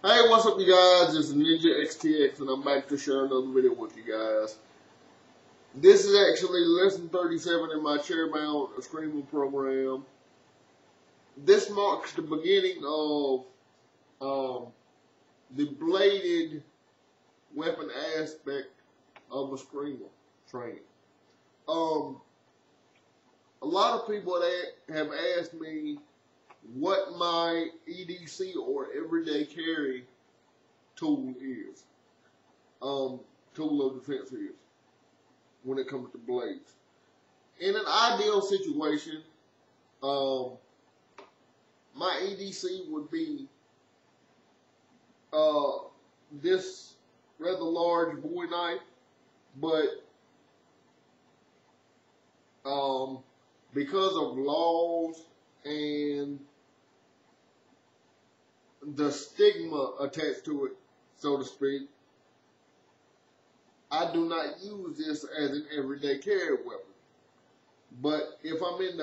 Hey, what's up, you guys? It's Ninja XTX, and I'm back to share another video with you guys. This is actually lesson 37 in my Chairbound Escrima program. This marks the beginning of the bladed weapon aspect of Escrima training. A lot of people have asked me what my EDC or everyday carry tool is, tool of defense is when it comes to blades. In an ideal situation, my EDC would be this rather large bowie knife, but because of laws and the stigma attached to it, so to speak, I do not use this as an everyday carry weapon. But if I'm in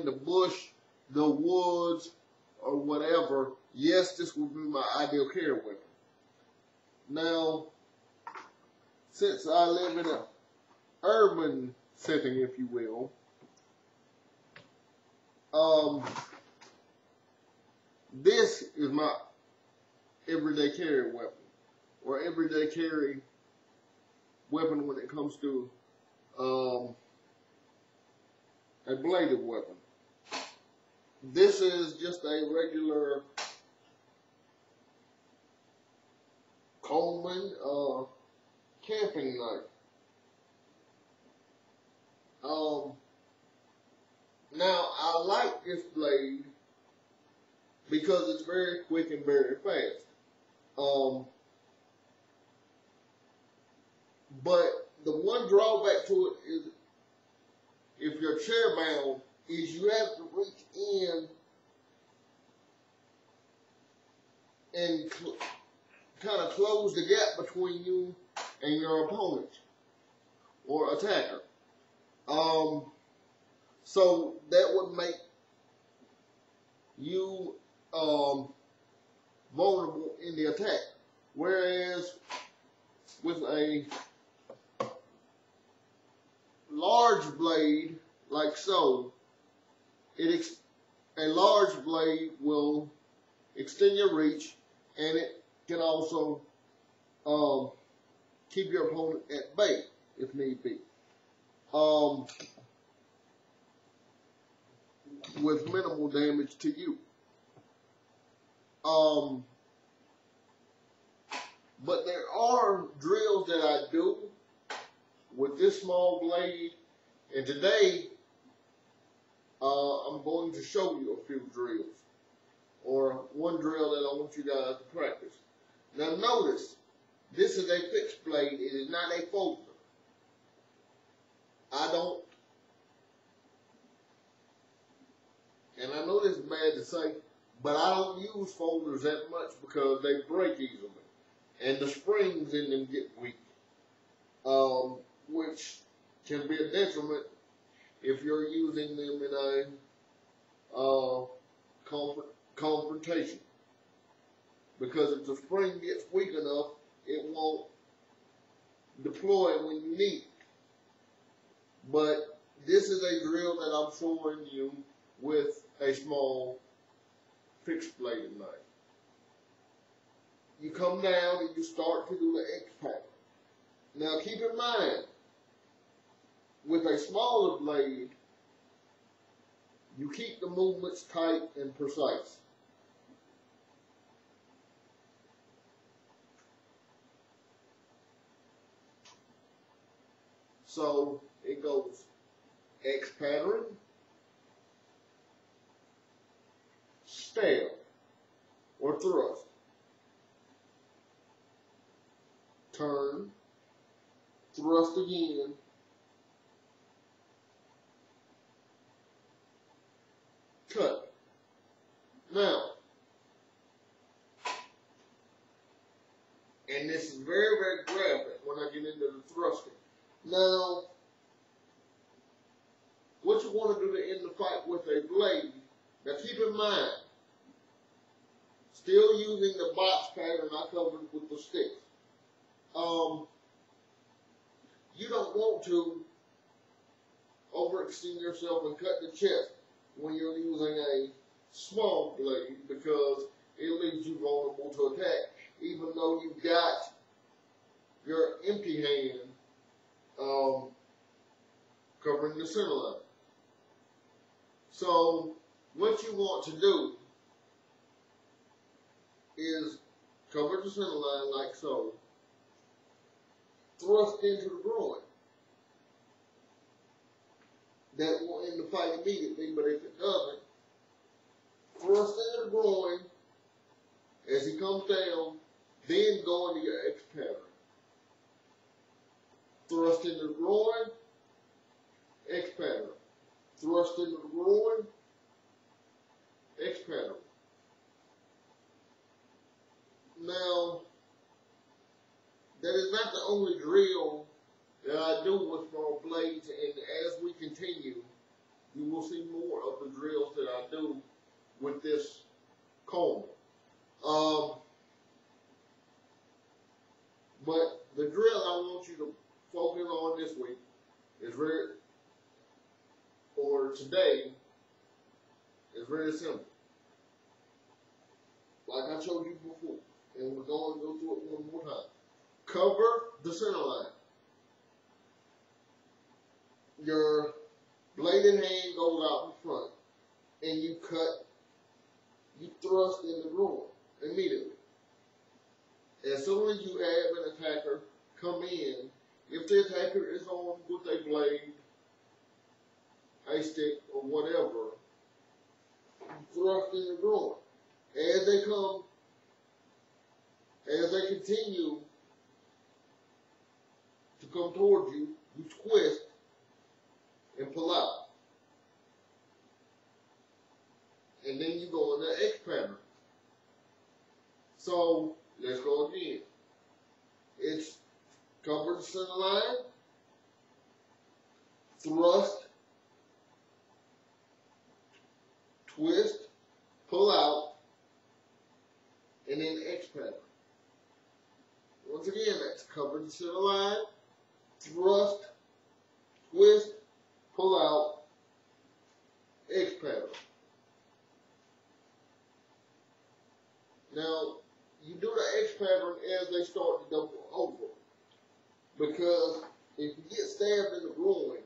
the bush, the woods, or whatever, yes, this would be my ideal carry weapon. Now, since I live in an urban setting, if you will, this is my everyday carry weapon, or everyday carry weapon when it comes to a bladed weapon. This is just a regular Coleman camping knife. Now, I like this blade because it's very quick and very fast. But the one drawback to it is, if you're chair bound, is you have to reach in and kind of close the gap between you and your opponent or attacker. So that would make you vulnerable in the attack. Whereas with a large blade, like so, a large blade will extend your reach, and it can also keep your opponent at bay if need be, with minimal damage to you. But there are drills that I do with this small blade, and today I'm going to show you a few drills, or one drill that I want you guys to practice. Now notice, this is a fixed blade, it is not a folder. And I know this is bad to say, but I don't use folders that much because they break easily, and the springs in them get weak, which can be a detriment if you're using them in a confrontation. Because if the spring gets weak enough, it won't deploy when you need it. But this is a drill that I'm showing you with a small fixed bladed knife. You come down and you start to do the X pattern. Now keep in mind, with a smaller blade, you keep the movements tight and precise. So it goes X pattern, stab, or thrust, turn, thrust again, cut. Now, and this is very, very graphic when I get into the thrusting. Now, what you want to do to end the fight with a blade, now keep in mind, Still using the box pattern I covered with the sticks. You don't want to overextend yourself and cut the chest when you're using a small blade, because it leaves you vulnerable to attack, even though you've got your empty hand covering the center line. So what you want to do is cover the center line like so, thrust into the groin. That will end the fight immediately, but if it doesn't, thrust into the groin as he comes down, then go into your X pattern. Thrust into the groin, X pattern. Thrust into the groin, X pattern. Now, that is not the only drill that I do with small blades, and as we continue, you will see more of the drills that I do with this comb. But the drill I want you to focus on this week is today, is very simple. Like I showed you before, and we're going to go through it one more time. Cover the center line. Your bladed hand goes out in front, and you thrust in the groin immediately. As soon as you have an attacker come in, if the attacker is on with a blade, a stick, or whatever, thrust in the groin. As they continue to come towards you, you twist and pull out. And then you go in the X pattern. So, let's go again. It's cover the center line, thrust, twist, pull out, and then X pattern. Once again, that's cover the center line, thrust, twist, pull out, X pattern. Now, you do the X pattern as they start to double over, because if you get stabbed in the groin,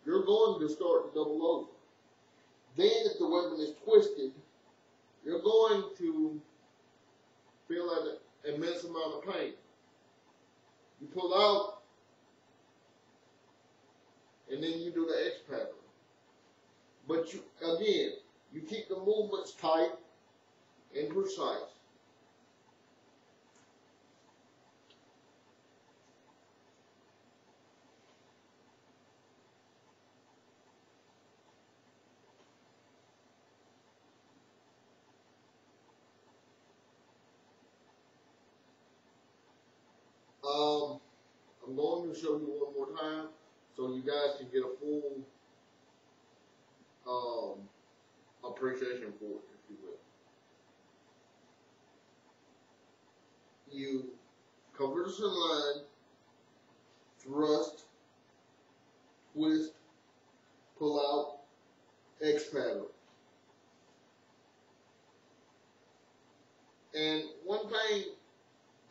you're going to start to double over. Then if the weapon is twisted, you're going to feel an immense amount of pain. You pull out, and then you do the X pattern. But you keep the movements tight and precise. I'm going to show you one more time so you guys can get a full appreciation for it, if you will. You cover the center line, thrust, twist, pull out, X pattern. And one thing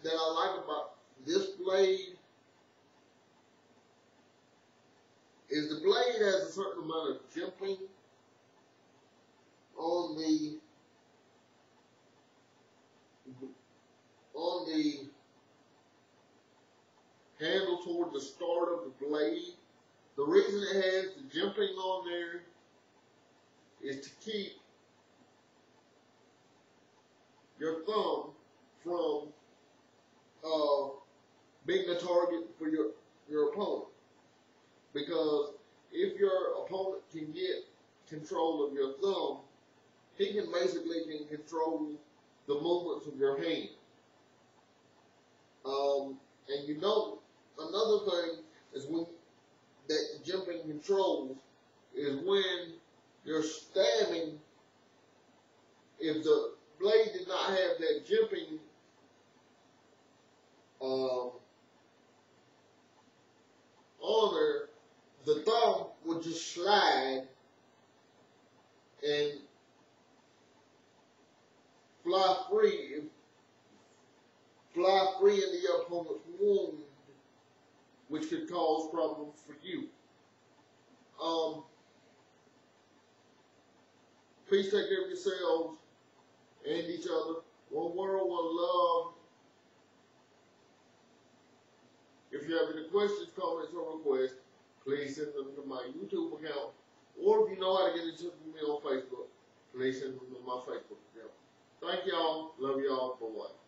that I like about this blade is the blade has a certain amount of jimping on the handle toward the start of the blade. The reason it has the jimping on there is to keep your thumb from being a target for your opponent. Because if your opponent can get control of your thumb, he can control the movements of your hand. And you know, another thing is that the jumping controls is when you're stabbing. If the blade did that jumping on her, the thumb would just slide and fly free into your opponent's wound, which could cause problems for you. Please take care of yourselves and each other. One world, one love. If you have any questions, comments, or requests, please send them to my YouTube account. Or if you know how to get in touch with me on Facebook, please send them to my Facebook account. Thank y'all. Love y'all. Bye-bye.